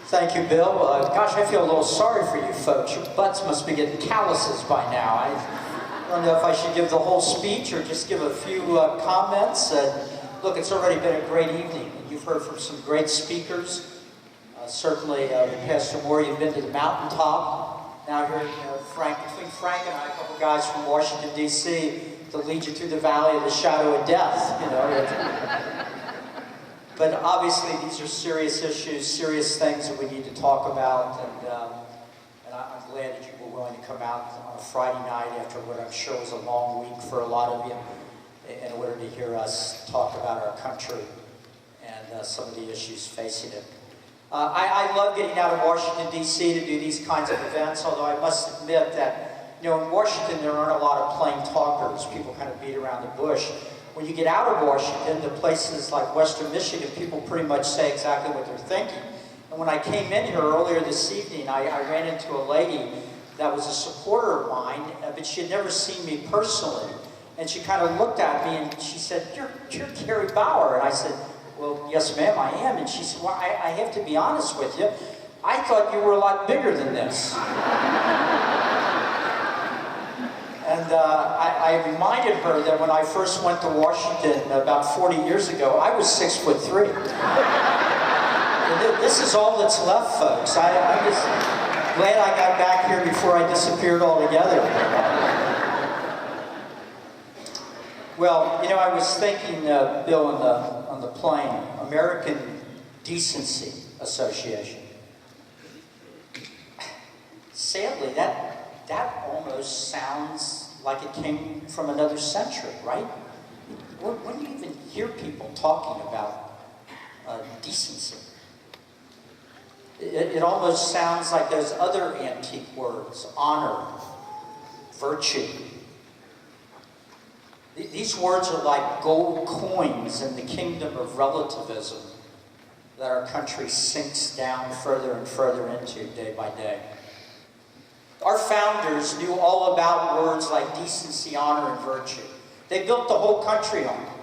Thank you, Bill. Gosh, I feel a little sorry for you folks. Your butts must be getting calluses by now. I don't know if I should give the whole speech or just give a few comments. Look, it's already been a great evening. You've heard from some great speakers. Certainly, Pastor Moore, you've been to the mountaintop. Now here, between Frank and I, a couple guys from Washington, D.C., to lead you through the valley of the shadow of death, But obviously, these are serious issues, serious things that we need to talk about, and I'm glad that you were willing to come out on a Friday night after what I'm sure was a long week for a lot of you, in order to hear us talk about our country and some of the issues facing it. I love getting out of Washington, D.C. to do these kinds of events, although I must admit that, in Washington there aren't a lot of plain talkers. People kind of beat around the bush. When you get out of Washington, to places like Western Michigan, people pretty much say exactly what they're thinking. And when I came in here earlier this evening, I ran into a lady that was a supporter of mine, but she had never seen me personally. And she kind of looked at me and she said, you're Gary Bauer. And I said, well, yes, ma'am, I am. And she said, well, I have to be honest with you. I thought you were a lot bigger than this. And I reminded her that when I first went to Washington about 40 years ago, I was 6'3". This is all that's left, folks. I'm just glad I got back here before I disappeared altogether. Well, I was thinking, Bill, on the plane, American Decency Association. Sadly, that almost sounds like it came from another century, right? When do you even hear people talking about decency? It almost sounds like those other antique words, honor, virtue. These words are like gold coins in the kingdom of relativism that our country sinks down further and further into day by day. Our founders knew all about words like decency, honor, and virtue. They built the whole country on them.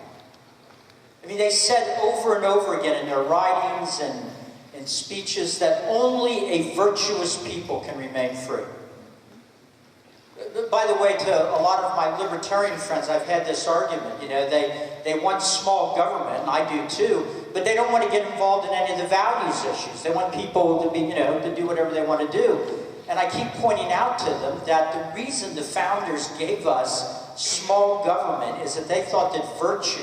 I mean, they said over and over again in their writings and in speeches that only a virtuous people can remain free. By the way, to a lot of my libertarian friends, I've had this argument. They want small government, and I do too, but they don't want to get involved in any of the values issues. They want people to be, to do whatever they want to do. And I keep pointing out to them that the reason the founders gave us small government is that they thought that virtue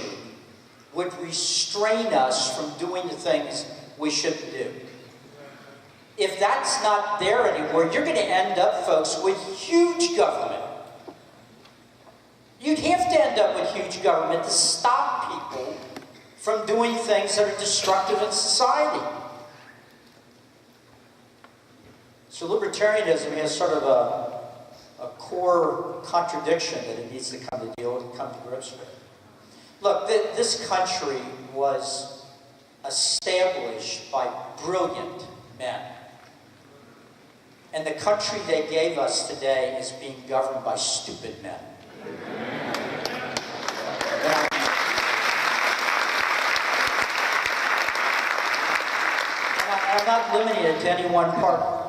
would restrain us from doing the things we shouldn't do. If that's not there anymore, you're going to end up, folks, with huge government. You'd have to end up with huge government to stop people from doing things that are destructive in society. So libertarianism has sort of a core contradiction that it needs to come to grips with. Look, this country was established by brilliant men. And the country they gave us today is being governed by stupid men. And I'm not limiting it to any one part.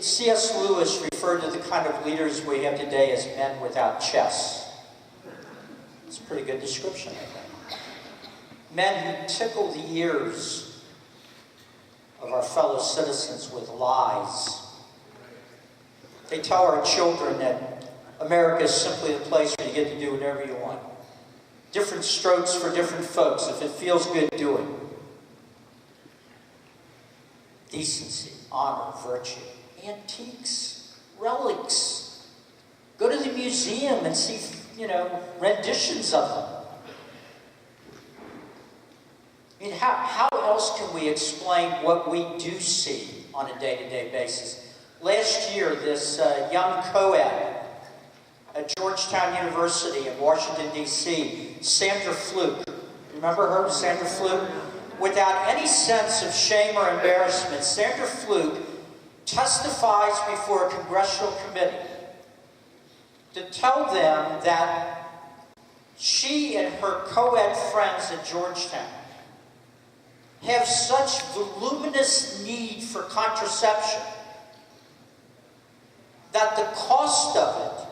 C.S. Lewis referred to the kind of leaders we have today as men without chests. It's a pretty good description, I think. Men who tickle the ears of our fellow citizens with lies. They tell our children that America is simply a place where you get to do whatever you want. Different strokes for different folks. If it feels good, do it. Decency, honor, virtue, antiques, relics. Go to the museum and see, renditions of them. I mean, how else can we explain what we do see on a day-to-day basis? Last year, this young co-ed at Georgetown University in Washington, D.C., Sandra Fluke. Remember her, Sandra Fluke? Without any sense of shame or embarrassment, Sandra Fluke testifies before a congressional committee to tell them that She and her co-ed friends at Georgetown have such voluminous need for contraception that the cost of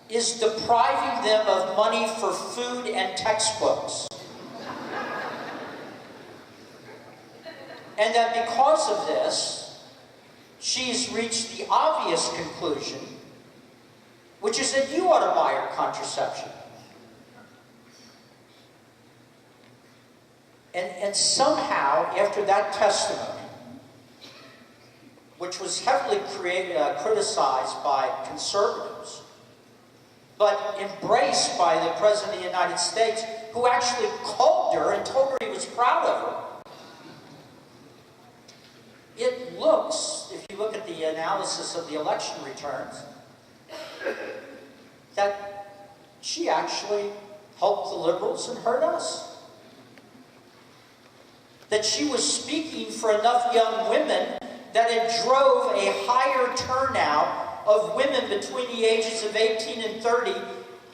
it is depriving them of money for food and textbooks. And that because of this, she's reached the obvious conclusion, which is that you ought to buy her contraception. And somehow, after that testimony, which was heavily criticized by conservatives, but embraced by the President of the United States, who actually called her and told her he was proud of her, it looks, if you look at the analysis of the election returns, that she actually helped the liberals and hurt us. That she was speaking for enough young women that it drove a higher turnout of women between the ages of 18 and 30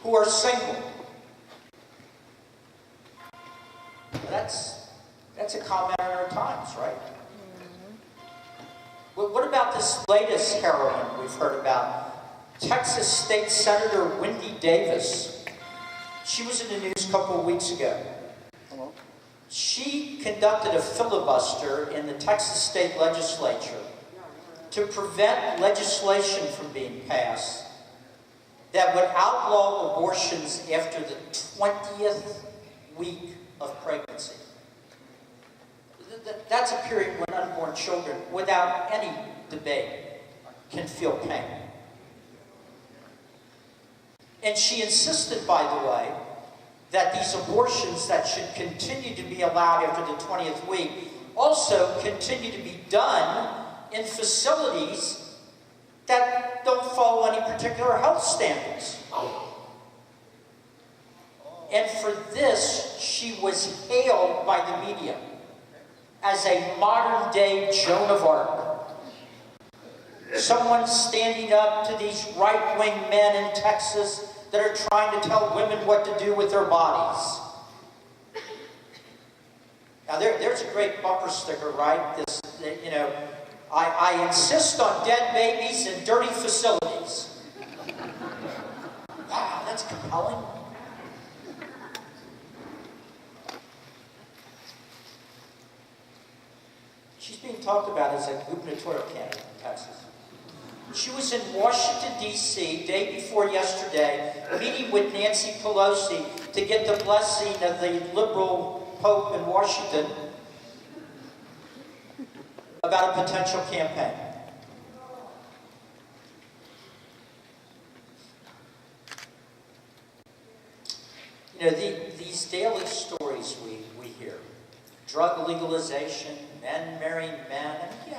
who are single. That's a comment on our times, right? Well, what about this latest heroine we've heard about? Texas State Senator Wendy Davis. She was in the news a couple of weeks ago. She conducted a filibuster in the Texas State Legislature to prevent legislation from being passed that would outlaw abortions after the 20th week of pregnancy. That's a period when unborn children, without any debate, can feel pain. And she insisted, by the way, that these abortions that should continue to be allowed after the 20th week also continue to be done in facilities that don't follow any particular health standards. And for this, she was hailed by the media as a modern-day Joan of Arc. Someone standing up to these right-wing men in Texas that are trying to tell women what to do with their bodies. Now, there's a great bumper sticker, right? This, you know, I insist on dead babies in dirty facilities. Wow, that's compelling. She's being talked about as a gubernatorial candidate in Texas. She was in Washington, D.C., day before yesterday, meeting with Nancy Pelosi to get the blessing of the liberal Pope in Washington about a potential campaign. You know, these daily stories we hear, drug legalization, men marrying men, and yeah.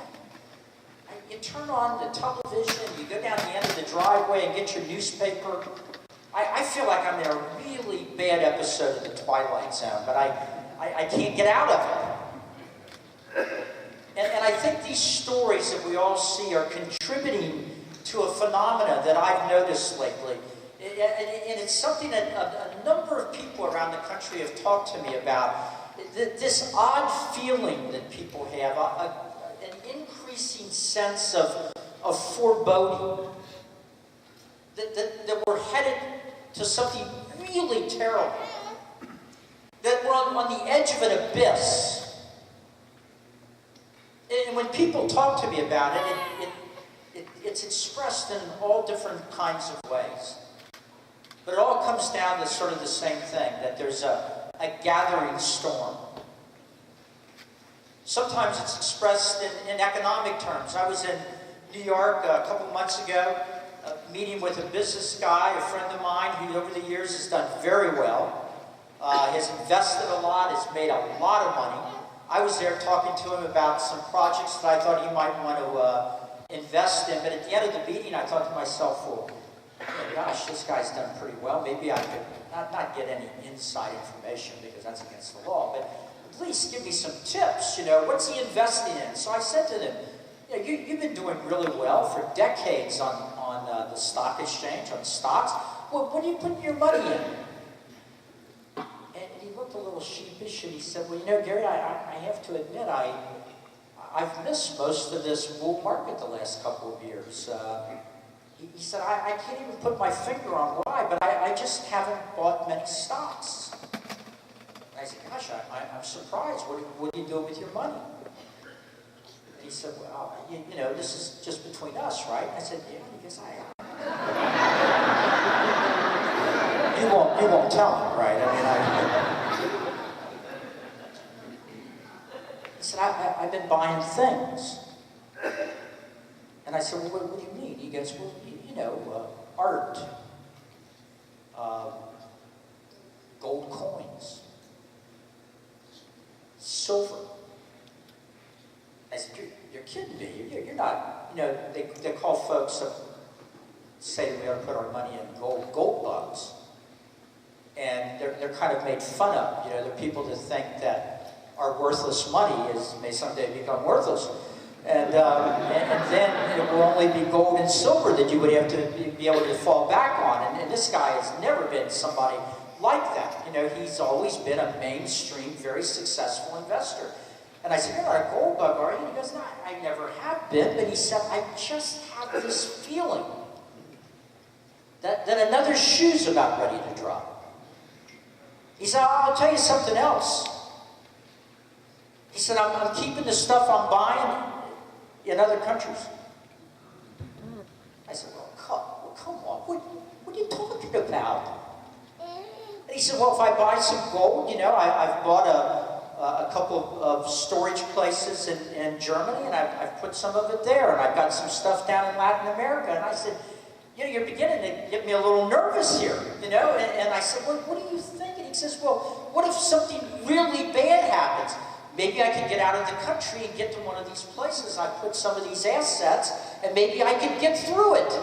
You turn on the television, you go down the end of the driveway and get your newspaper. I feel like I'm in a really bad episode of The Twilight Zone, but I can't get out of it. And I think these stories that we all see are contributing to a phenomena that I've noticed lately. And it's something that a number of people around the country have talked to me about. This odd feeling that people have, an increasing sense of foreboding, that we're headed to something really terrible, that we're on the edge of an abyss. And when people talk to me about it, it's expressed in all different kinds of ways. But it all comes down to sort of the same thing, that there's a gathering storm. Sometimes it's expressed in economic terms. I was in New York a couple months ago, meeting with a business guy, a friend of mine, who over the years has done very well, has invested a lot, has made a lot of money. I was there talking to him about some projects that I thought he might want to invest in, but at the end of the meeting I thought to myself, well, oh gosh, this guy's done pretty well. Maybe I could not get any inside information because that's against the law, but at least give me some tips, you know, what's he investing in? So I said to them, you know, you've been doing really well for decades on the stock exchange, on stocks. Well, what are you putting your money in? little sheepish, and he said, well, Gary, I have to admit, I've missed most of this bull market the last couple of years. He said, I can't even put my finger on why, but I just haven't bought many stocks. And I said, gosh, I'm surprised. What are you doing with your money? And he said, well, this is just between us, right? I said, yeah. He goes, You won't tell him, right? He said, I've been buying things. And I said, well, what do you mean? He goes, well, art, gold coins, silver. I said, you're kidding me. You're not, they call folks that say that we ought to put our money in gold bugs. And they're kind of made fun of. There are people that think that our worthless money may someday become worthless. And then it will only be gold and silver that you would have to be able to fall back on. And this guy has never been somebody like that. He's always been a mainstream, very successful investor. And I said, you're not a gold bug, are you? And he goes, no, I never have been. But he said, I just have this feeling that another shoe's about ready to drop. He said, I'll tell you something else. He said, I'm keeping the stuff I'm buying in other countries. I said, well, come on. What are you talking about? And he said, well, if I buy some gold, I've bought a couple of storage places in Germany, and I've put some of it there, and I've got some stuff down in Latin America. And I said, you're beginning to get me a little nervous here, And I said, well, what are you thinking? He says, well, what if something really bad happens? Maybe I can get out of the country and get to one of these places. I put some of these assets, and maybe I can get through it.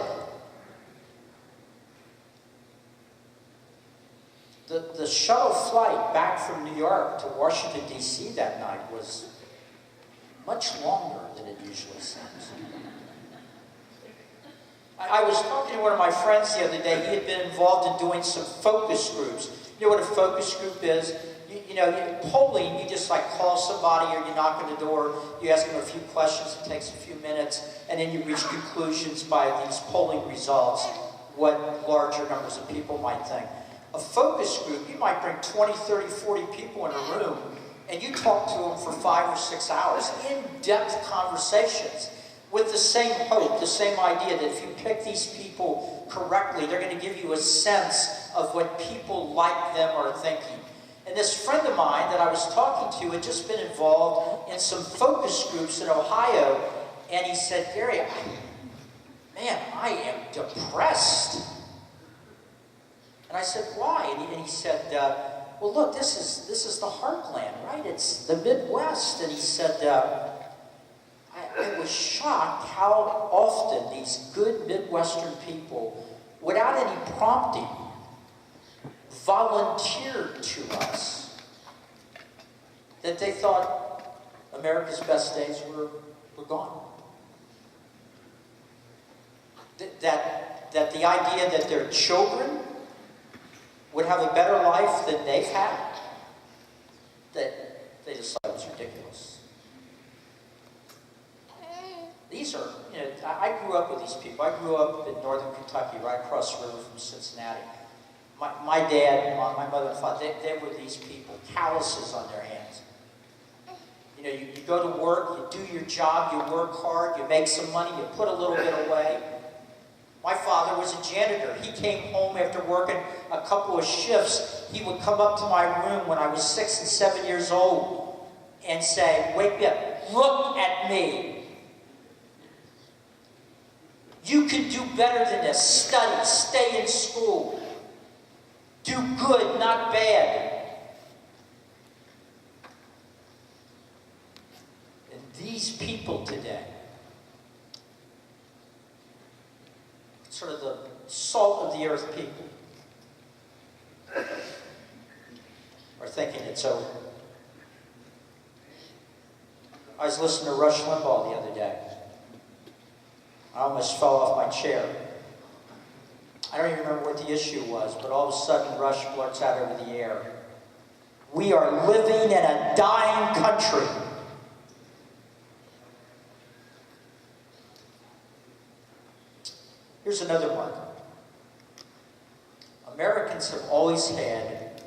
The shuttle flight back from New York to Washington, D.C. that night was much longer than it usually seems. I was talking to one of my friends the other day. He had been involved in doing some focus groups. You know what a focus group is? Polling, you just call somebody or you knock on the door, you ask them a few questions, it takes a few minutes, and then you reach conclusions by these polling results, what larger numbers of people might think. A focus group, you might bring 20, 30, 40 people in a room, and you talk to them for 5 or 6 hours, in-depth conversations, with the same hope, the same idea that if you pick these people correctly, they're going to give you a sense of what people like them are thinking. And this friend of mine that I was talking to had just been involved in some focus groups in Ohio, and he said, Gary, I am depressed. And I said, why? And he said, well, look, this is the heartland, right? It's the Midwest. And he said, I was shocked how often these good Midwestern people, without any prompting, volunteered to us that they thought America's best days were gone. That the idea that their children would have a better life than they've had, that they just thought it was ridiculous. These are, I grew up with these people. I grew up in northern Kentucky, right across the river from Cincinnati. My dad, my mother and father, they were these people, calluses on their hands. You go to work, you do your job, you work hard, you make some money, you put a little bit away. My father was a janitor. He came home after working a couple of shifts. He would come up to my room when I was 6 and 7 years old and say, wake me up, look at me. You can do better than this. Study, stay in school. Do good, not bad. And these people today, sort of the salt of the earth people, are thinking it's over. I was listening to Rush Limbaugh the other day. I almost fell off my chair. I don't even remember what the issue was, but all of a sudden Rush blurts out over the air, We are living in a dying country. Here's another one. Americans have always had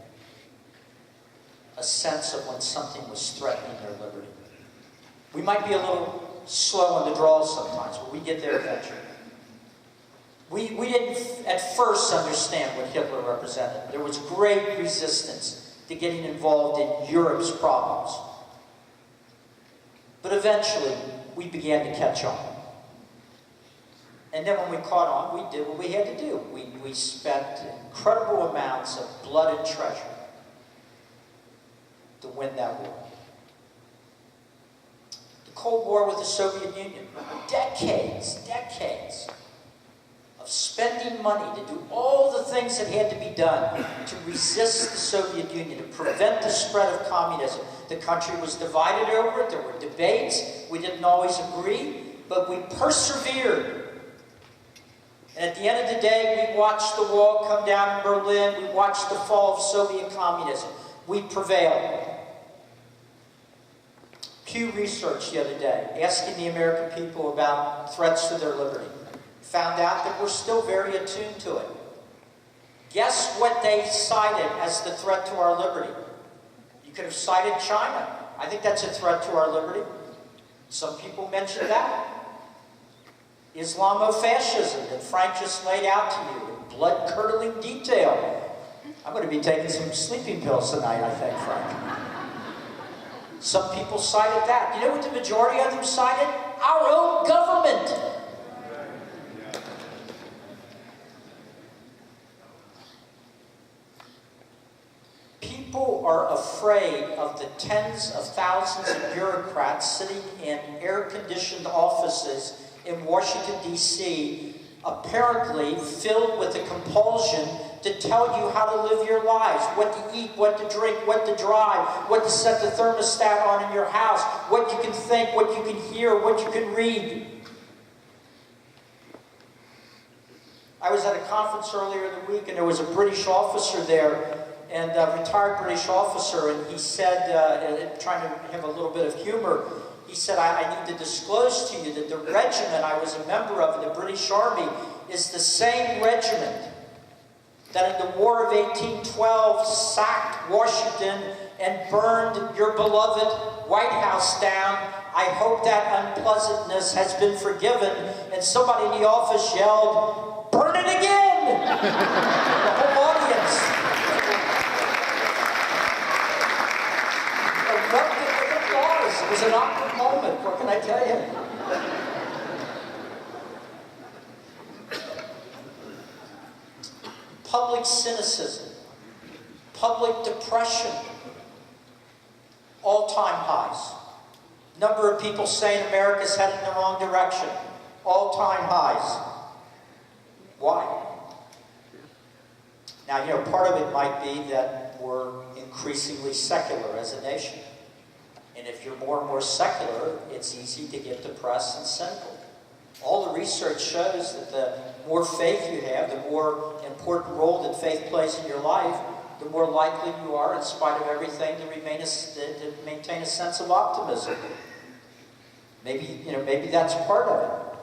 a sense of when something was threatening their liberty. We might be a little slow on the draw sometimes, but we get there eventually. We didn't at first understand what Hitler represented. There was great resistance to getting involved in Europe's problems. But eventually, we began to catch on. And then when we caught on, we did what we had to do. We spent incredible amounts of blood and treasure to win that war. The Cold War with the Soviet Union, decades of spending money to do all the things that had to be done to resist the Soviet Union, to prevent the spread of communism. The country was divided over it. There were debates. We didn't always agree, but we persevered. And at the end of the day, we watched the wall come down in Berlin. We watched the fall of Soviet communism. We prevailed. Pew Research the other day, asking the American people about threats to their liberty, found out that we're still very attuned to it. Guess what they cited as the threat to our liberty? You could have cited China. I think that's a threat to our liberty. Some people mentioned that. Islamofascism that Frank just laid out to you in blood-curdling detail. I'm going to be taking some sleeping pills tonight, I think, Frank. Some people cited that. You know what the majority of them cited? Our own government. People are afraid of the tens of thousands of bureaucrats sitting in air-conditioned offices in Washington, D.C., apparently filled with the compulsion to tell you how to live your lives, what to eat, what to drink, what to drive, what to set the thermostat on in your house, what you can think, what you can hear, what you can read. I was at a conference earlier in the week, and there was a British officer there, and a retired British officer, and he said, trying to have a little bit of humor, he said, I need to disclose to you that the regiment I was a member of in the British Army is the same regiment that in the War of 1812 sacked Washington and burned your beloved White House down. I hope that unpleasantness has been forgiven. And somebody in the office yelled, "Burn it again!" The whole audience. It was an awkward moment, what can I tell you? Public cynicism, public depression, all-time highs. Number of people saying America's headed in the wrong direction, all-time highs. Why? Now, you know, part of it might be that we're increasingly secular as a nation. And if you're more and more secular, it's easy to get depressed and cynical. All the research shows that the more faith you have, the more important role that faith plays in your life, the more likely you are, in spite of everything, to maintain a sense of optimism. Maybe that's part of it.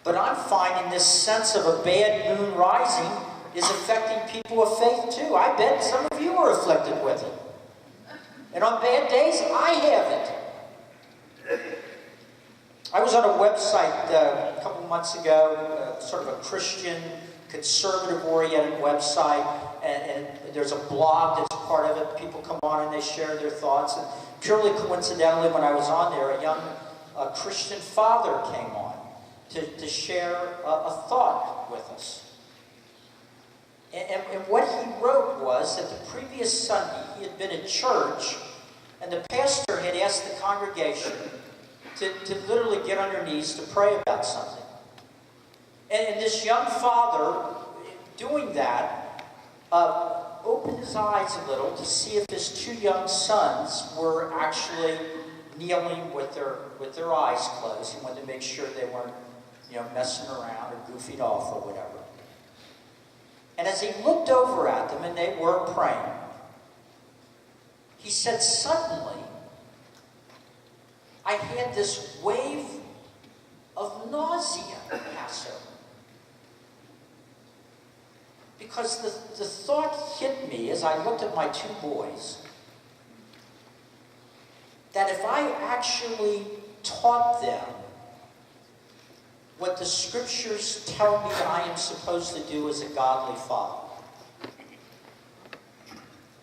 But I'm finding this sense of a bad moon rising is affecting people of faith too. I bet some of you are afflicted with it. And on bad days, I have it. I was on a website a couple months ago, sort of a Christian, conservative-oriented website, and there's a blog that's part of it. People come on and they share their thoughts. And purely coincidentally, when I was on there, a young Christian father came on to share a thought with us. And what he wrote was that the previous Sunday he had been at church, and the pastor had asked the congregation to literally get on their knees to pray about something. And this young father, doing that, opened his eyes a little to see if his two young sons were actually kneeling with their eyes closed. He wanted to make sure they weren't, messing around or goofing off or whatever. And as he looked over at them, and they were praying, He said, suddenly, I had this wave of nausea pass over. Because the thought hit me as I looked at my two boys, that if I actually taught them what the scriptures tell me I am supposed to do as a godly father,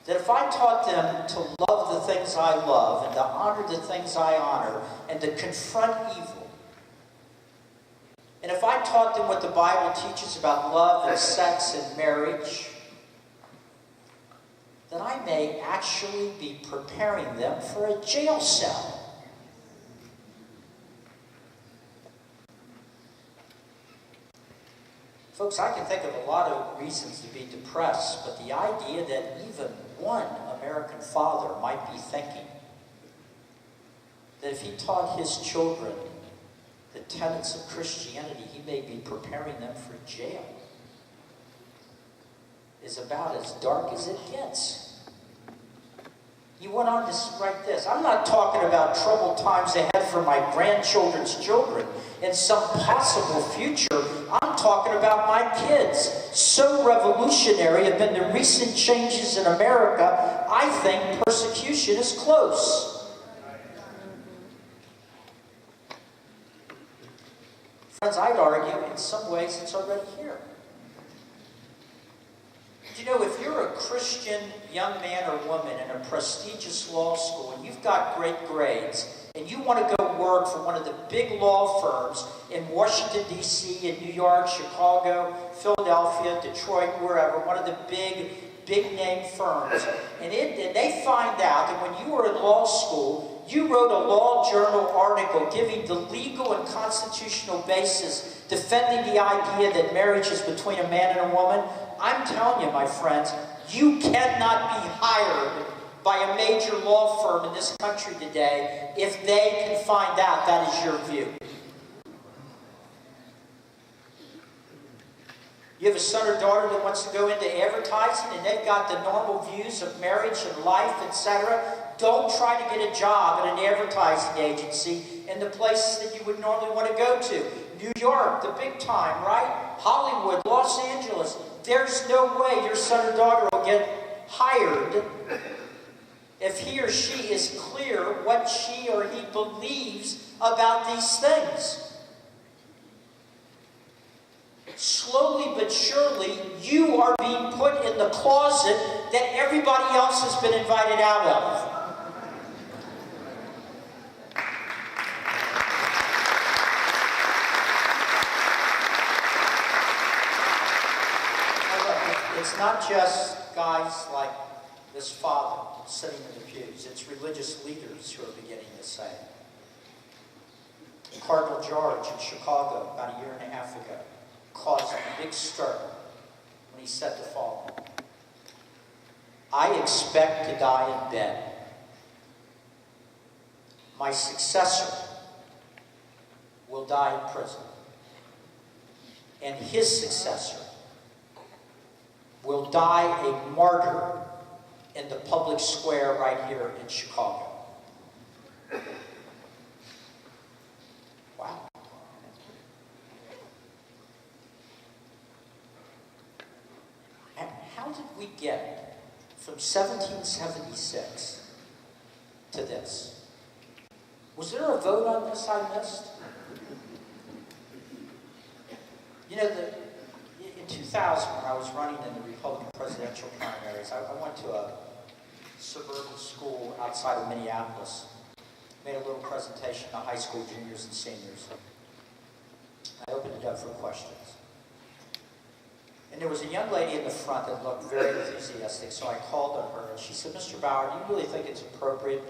that if I taught them to love the things I love and to honor the things I honor and to confront evil, and if I taught them what the Bible teaches about love and sex and marriage, then I may actually be preparing them for a jail cell. Folks, I can think of a lot of reasons to be depressed, but the idea that even one American father might be thinking that if he taught his children the tenets of Christianity, he may be preparing them for jail, is about as dark as it gets. He went on to write this. I'm not talking about troubled times ahead for my grandchildren's children in some possible future. I'm talking about my kids. So revolutionary have been the recent changes in America, I think persecution is close. Friends, I'd argue in some ways it's already here. You know, if you're a Christian young man or woman in a prestigious law school and you've got great grades and you want to go work for one of the big law firms in Washington, D.C., in New York, Chicago, Philadelphia, Detroit, wherever, one of the big name firms, and they find out that when you were in law school, you wrote a law journal article giving the legal and constitutional basis defending the idea that marriage is between a man and a woman, I'm telling you, my friends, you cannot be hired by a major law firm in this country today if they can find out that is your view. You have a son or daughter that wants to go into advertising and they've got the normal views of marriage and life, etc. Don't try to get a job at an advertising agency in the places that you would normally want to go to. New York, the big time, right? Hollywood, Los Angeles. There's no way your son or daughter will get hired if he or she is clear what she or he believes about these things. Slowly but surely, you are being put in the closet that everybody else has been invited out of. It's not just guys like this father sitting in the pews. It's religious leaders who are beginning to say it. Cardinal George in Chicago about a year and a half ago caused a big stir when he said the following: I expect to die in bed. My successor will die in prison. And his successor will die a martyr in the public square right here in Chicago. Wow. And how did we get from 1776 to this? Was there a vote on this I missed? You know, in 2000, when I was running in the Republican presidential primaries, I went to a suburban school outside of Minneapolis, made a little presentation to high school juniors and seniors. I opened it up for questions. And there was a young lady in the front that looked very enthusiastic, so I called on her, and she said, Mr. Bauer, do you really think it's appropriate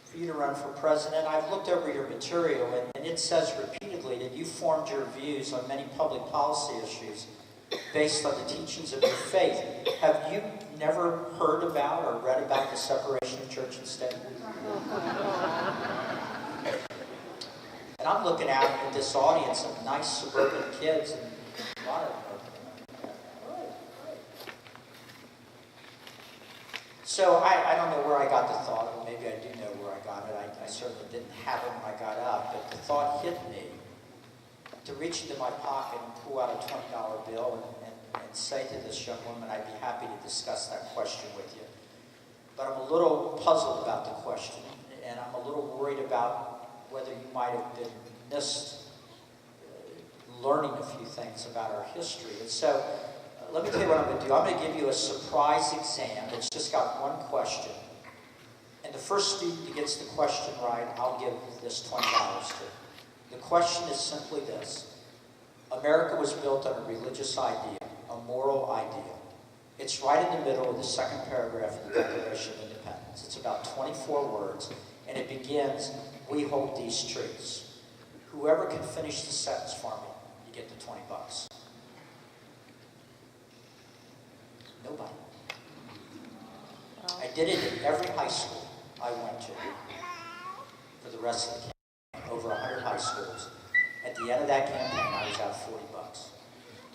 for you to run for president? I've looked over your material, and it says repeatedly that you formed your views on many public policy issues based on the teachings of your faith. Have you never heard about or read about the separation of church and state? And I'm looking out at this audience of nice suburban kids, and a lot of them. So I don't know where I got the thought, or maybe I do know where I got it. I certainly didn't have it when I got up, but the thought hit me to reach into my pocket and pull out a $20 bill and say to this young woman, I'd be happy to discuss that question with you. But I'm a little puzzled about the question, and I'm a little worried about whether you might have been missed learning a few things about our history. And so, let me tell you what I'm going to do. I'm going to give you a surprise exam that's just got one question. And the first student who gets the question right, I'll give this $20 to. The question is simply this. America was built on a religious idea, a moral ideal. It's right in the middle of the second paragraph of the Declaration of Independence. It's about 24 words, and it begins, we hold these truths. Whoever can finish the sentence for me, you get the $20. Nobody. I did it in every high school I went to for the rest of the campaign, over 100 high schools. At the end of that campaign, I was out $40,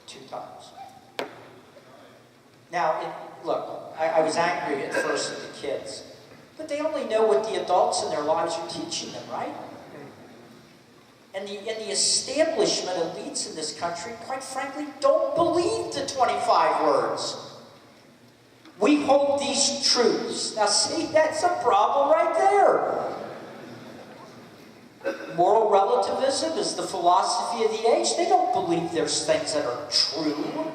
2 times. Now, look, I was angry at first at the kids, but they only know what the adults in their lives are teaching them, right? And the establishment elites in this country, quite frankly, don't believe the 25 words. We hold these truths. Now see, that's a problem right there. Moral relativism is the philosophy of the age. They don't believe there's things that are true.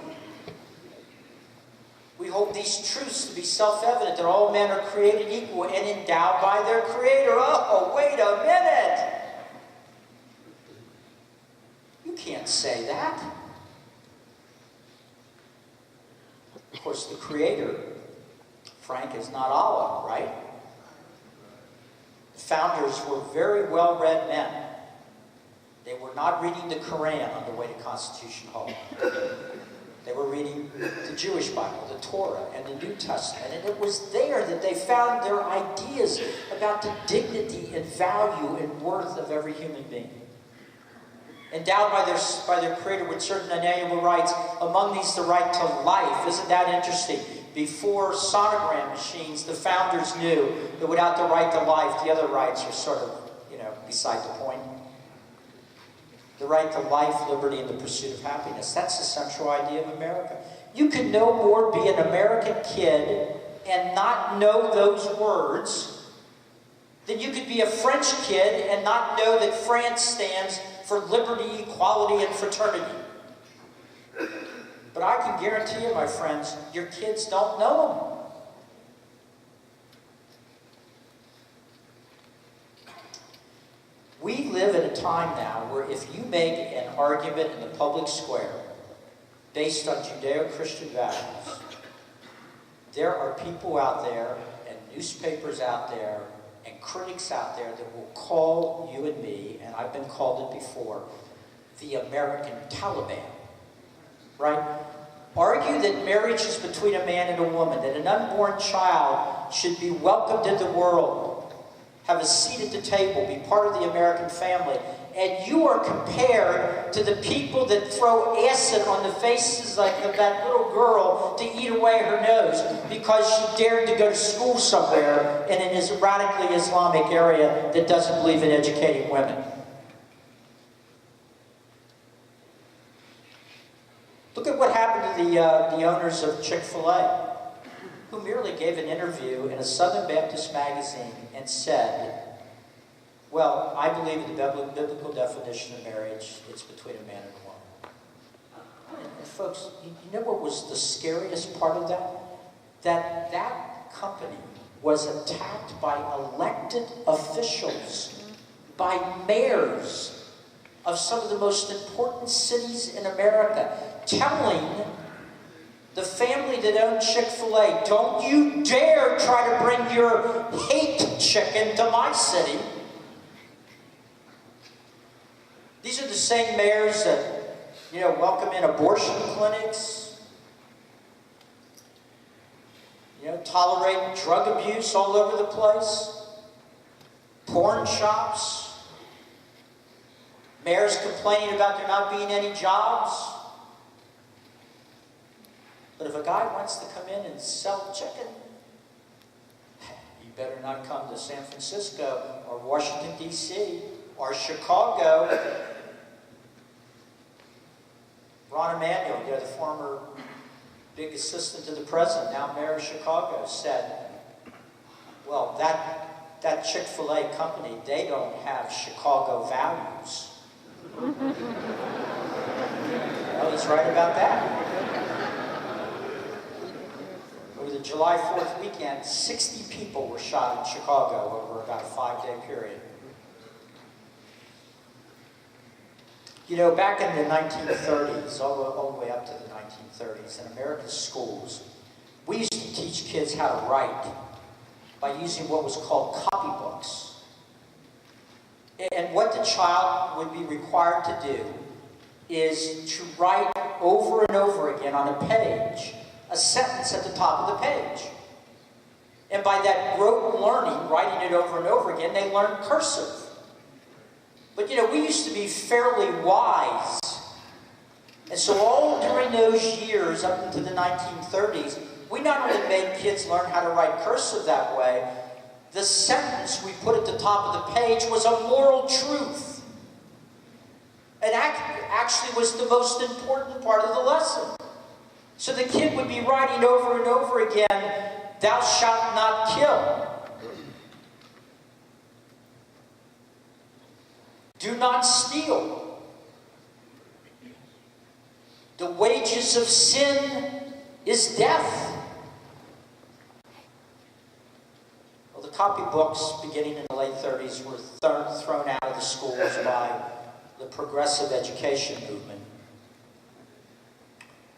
We hold these truths to be self-evident, that all men are created equal and endowed by their Creator. Oh, wait a minute. You can't say that. Of course, the Creator, Frank, is not Allah, right? The founders were very well-read men. They were not reading the Quran on the way to Constitution Hall. They were reading the Jewish Bible, the Torah, and the New Testament. And it was there that they found their ideas about the dignity and value and worth of every human being. Endowed by their Creator with certain unalienable rights, among these the right to life. Isn't that interesting? Before sonogram machines, the founders knew that without the right to life, the other rights are sort of, beside the point. The right to life, liberty, and the pursuit of happiness. That's the central idea of America. You can no more be an American kid and not know those words than you could be a French kid and not know that France stands for liberty, equality, and fraternity. But I can guarantee you, my friends, your kids don't know them. We live at a time now where if you make an argument in the public square based on Judeo-Christian values, there are people out there and newspapers out there and critics out there that will call you and me, and I've been called it before, the American Taliban, right? Argue that marriage is between a man and a woman, that an unborn child should be welcomed into the world, have a seat at the table, be part of the American family, and you are compared to the people that throw acid on the faces like of that little girl to eat away her nose because she dared to go to school somewhere in an radically Islamic area that doesn't believe in educating women. Look at what happened to the owners of Chick-fil-A, who merely gave an interview in a Southern Baptist magazine and said, well, I believe in the biblical definition of marriage, it's between a man and a woman. And folks, you know what was the scariest part of that? That company was attacked by elected officials, by mayors of some of the most important cities in America, telling the family that owned Chick-fil-A, don't you dare try to bring your hate chicken to my city. These are the same mayors that, welcome in abortion clinics, tolerate drug abuse all over the place, porn shops, mayors complaining about there not being any jobs. But if a guy wants to come in and sell chicken, better not come to San Francisco or Washington, D.C. or Chicago. Ron Emanuel, the former big assistant to the president, now mayor of Chicago, said, well, that Chick-fil-A company, they don't have Chicago values. Well, he's right about that. Over the July 4th weekend, 60 people were shot in Chicago over about a 5-day period. You know, back in the 1930s, all the way up to the 1930s, in American schools, we used to teach kids how to write by using what was called copybooks. And what the child would be required to do is to write over and over again on a page a sentence at the top of the page. And by that rote learning, writing it over and over again, they learned cursive. But you know, we used to be fairly wise. And so all during those years, up into the 1930s, we not only made kids learn how to write cursive that way, the sentence we put at the top of the page was a moral truth. It actually was the most important part of the lesson. So the kid would be writing over and over again, "Thou shalt not kill. Do not steal. The wages of sin is death." Well, the copybooks, beginning in the late 30s, were thrown out of the schools by the progressive education movement.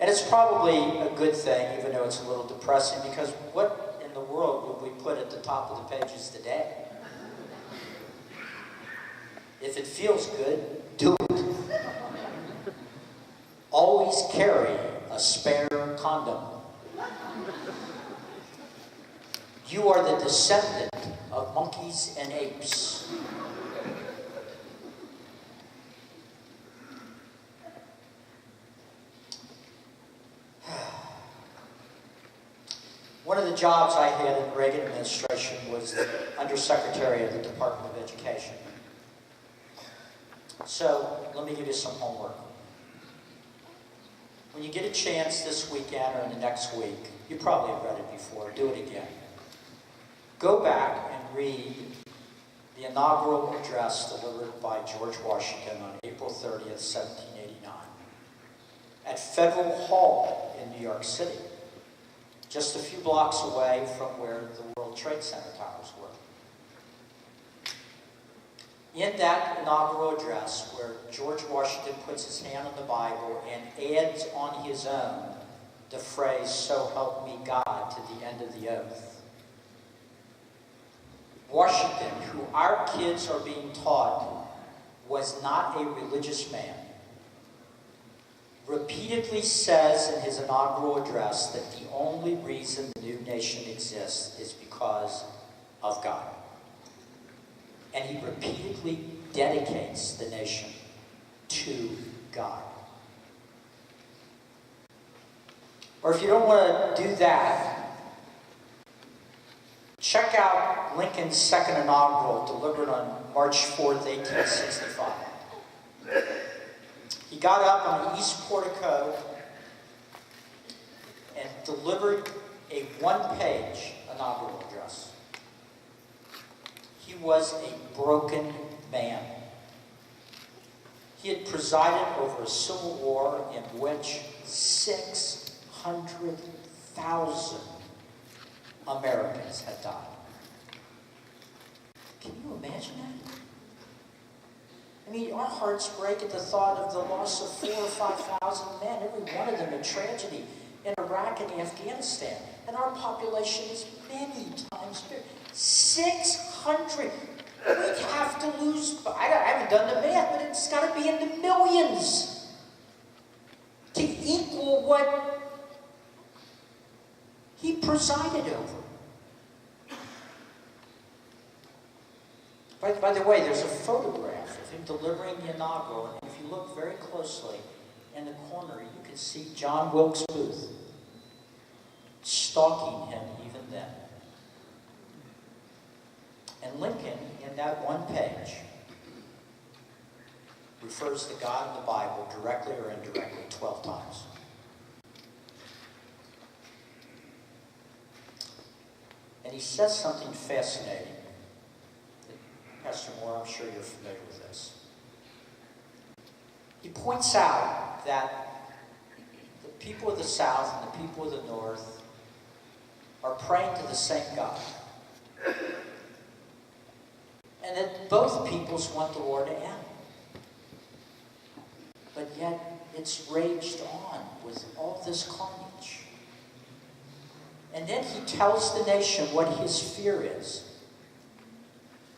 And it's probably a good thing, even though it's a little depressing, because what in the world would we put at the top of the pages today? If it feels good, do it. Always carry a spare condom. You are the descendant of monkeys and apes. One of the jobs I had in the Reagan administration was the Undersecretary of the Department of Education. So, let me give you some homework. When you get a chance this weekend or in the next week, you probably have read it before, do it again. Go back and read the inaugural address delivered by George Washington on April 30th, 1789, at Federal Hall in New York City, just a few blocks away from where the World Trade Center towers were. In that inaugural address, where George Washington puts his hand on the Bible and adds on his own the phrase, "So help me God," to the end of the oath, Washington, who our kids are being taught was not a religious man, repeatedly says in his inaugural address that the only reason the new nation exists is because of God. And he repeatedly dedicates the nation to God. Or if you don't want to do that, check out Lincoln's second inaugural, delivered on March 4th, 1865. He got up on the East Portico and delivered a one-page inaugural address. He was a broken man. He had presided over a civil war in which 600,000 Americans had died. Can you imagine that? I mean, our hearts break at the thought of the loss of 4,000 or 5,000 men, every one of them a tragedy, in Iraq and Afghanistan. And our population is many times bigger. 600. We'd have to lose, I haven't done the math, but it's got to be in the millions to equal what he presided over. By the way, there's a photograph of him delivering the inaugural, and if you look very closely in the corner, you can see John Wilkes Booth stalking him even then. And Lincoln, in that one page, refers to God in the Bible directly or indirectly 12 times. And he says something fascinating. Pastor Moore, I'm sure you're familiar with this. He points out that the people of the South and the people of the North are praying to the same God. And that both peoples want the war to end. But yet, it's raged on with all this carnage. And then he tells the nation what his fear is.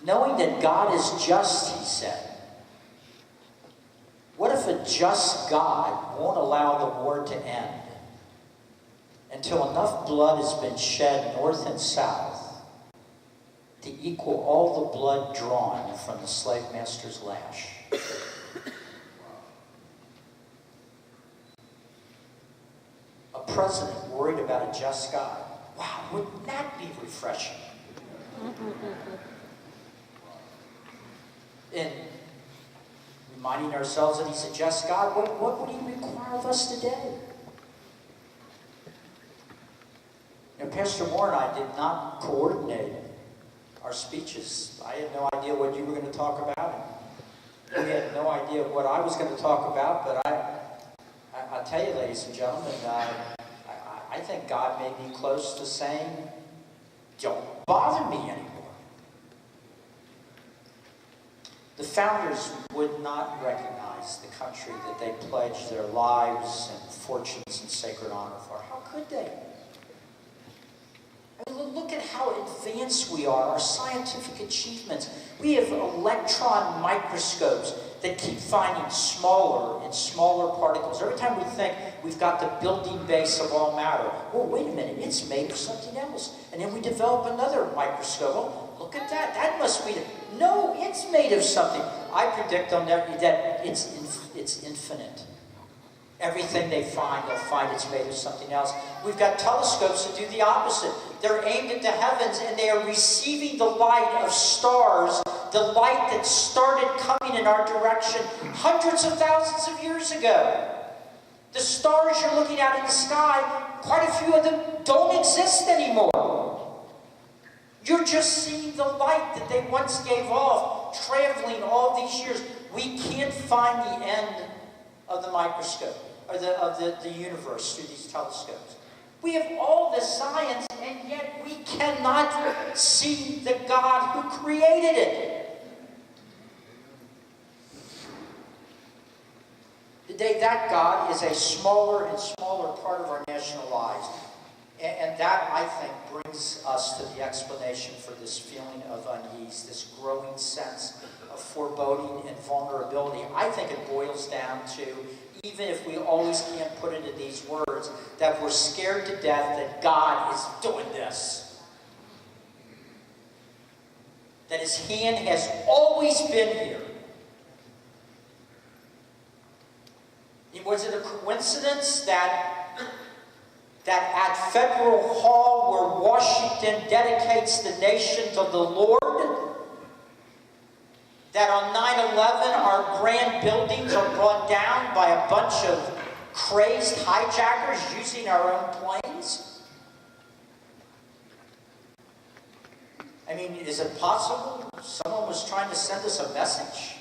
Knowing that God is just, he said, what if a just God won't allow the war to end until enough blood has been shed north and south to equal all the blood drawn from the slave master's lash? A president worried about a just God. Wow, wouldn't that be refreshing? And reminding ourselves that he's a just God, what would he require of us today? Now, Pastor Moore and I did not coordinate our speeches. I had no idea what you were going to talk about. And we had no idea what I was going to talk about, but I'll tell you, ladies and gentlemen, I think God may be close to saying, don't bother me anymore. The founders would not recognize the country that they pledged their lives and fortunes and sacred honor for. How could they? I mean, look at how advanced we are, our scientific achievements. We have electron microscopes that keep finding smaller and smaller particles. Every time we think we've got the building base of all matter, well, wait a minute, it's made of something else. And then we develop another microscope. Oh, look at that. That must be... No, it's made of something. I predict that it's infinite. Everything they find, they'll find it's made of something else. We've got telescopes that do the opposite. They're aimed at the heavens, and they are receiving the light of stars, the light that started coming in our direction hundreds of thousands of years ago. The stars you're looking at in the sky, quite a few of them don't exist anymore. You're just seeing the light that they once gave off, traveling all these years. We can't find the end of the microscope, or of the universe through these telescopes. We have all this science, and yet we cannot see the God who created it. Today, that God is a smaller and smaller part of our national lives. And that, I think, brings us to the explanation for this feeling of unease, this growing sense of foreboding and vulnerability. I think it boils down to, even if we always can't put it into these words, that we're scared to death that God is doing this. That his hand has always been here. Was it a coincidence that at Federal Hall, where Washington dedicates the nation to the Lord, that on 9/11 our grand buildings are brought down by a bunch of crazed hijackers using our own planes? I mean, is it possible someone was trying to send us a message?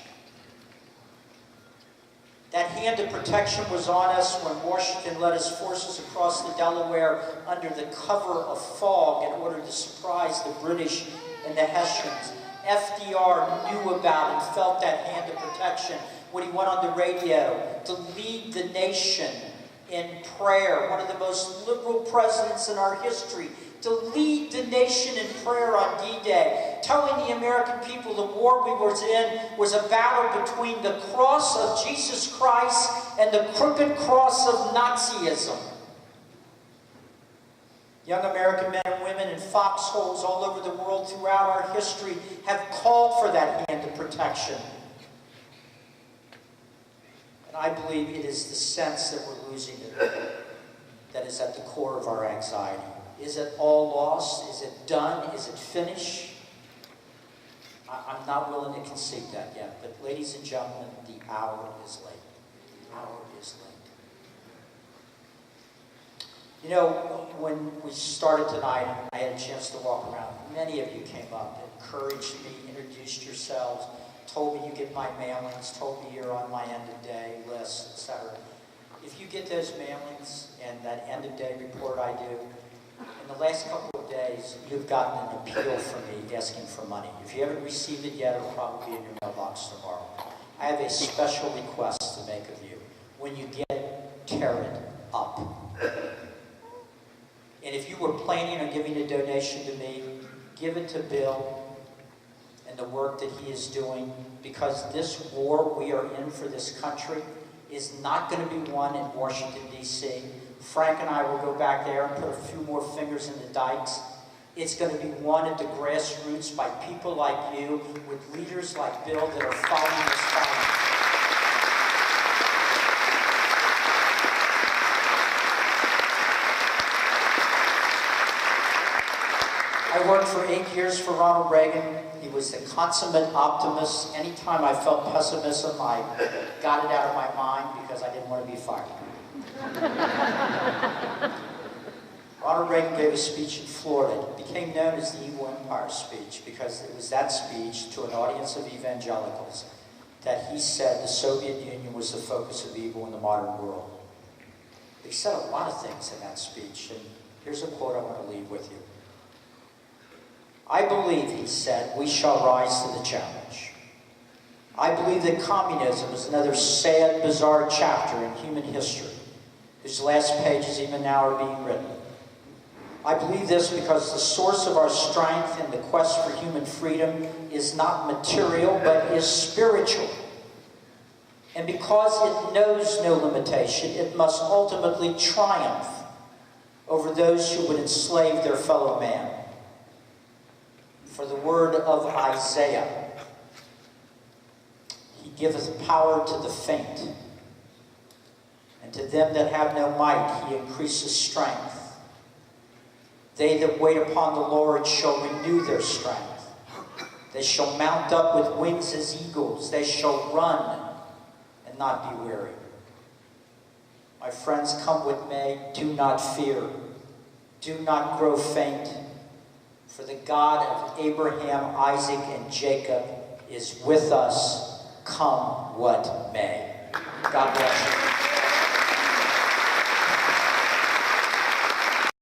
That hand of protection was on us when Washington led his forces across the Delaware under the cover of fog in order to surprise the British and the Hessians. FDR knew about and felt that hand of protection when he went on the radio to lead the nation in prayer. One of the most liberal presidents in our history, to lead the nation in prayer on D-Day, telling the American people the war we were in was a battle between the cross of Jesus Christ and the crooked cross of Nazism. Young American men and women in foxholes all over the world throughout our history have called for that hand of protection. And I believe it is the sense that we're losing it that is at the core of our anxiety. Is it all lost? Is it done? Is it finished? I'm not willing to concede that yet, but ladies and gentlemen, the hour is late. The hour is late. You know, when we started tonight, I had a chance to walk around. Many of you came up, encouraged me, introduced yourselves, told me you get my mailings, told me you're on my end-of-day list, etc. If you get those mailings and that end-of-day report I do, in the last couple of days, you've gotten an appeal from me asking for money. If you haven't received it yet, it'll probably be in your mailbox tomorrow. I have a special request to make of you. When you get it, tear it up. And if you were planning on giving a donation to me, give it to Bill and the work that he is doing, because this war we are in for this country is not going to be won in Washington, D.C. Frank and I will go back there and put a few more fingers in the dikes. It's going to be won at the grassroots by people like you, with leaders like Bill that are following this fight. I worked for 8 years for Ronald Reagan. He was the consummate optimist. Anytime I felt pessimism, I got it out of my mind because I didn't want to be fired. Ronald Reagan gave a speech in Florida. It became known as the Evil Empire speech because it was that speech to an audience of evangelicals that he said the Soviet Union was the focus of evil in the modern world. He said a lot of things in that speech, and here's a quote I want to leave with you. I believe, he said, we shall rise to the challenge. I believe that communism is another sad, bizarre chapter in human history, whose last pages even now are being written. I believe this because the source of our strength in the quest for human freedom is not material, but is spiritual. And because it knows no limitation, it must ultimately triumph over those who would enslave their fellow man. For the word of Isaiah, he giveth power to the faint, and to them that have no might he increases strength. They that wait upon the Lord shall renew their strength. They shall mount up with wings as eagles. They shall run and not be weary. My friends, come what may, do not fear. Do not grow faint. For the God of Abraham, Isaac, and Jacob is with us, come what may. God bless you.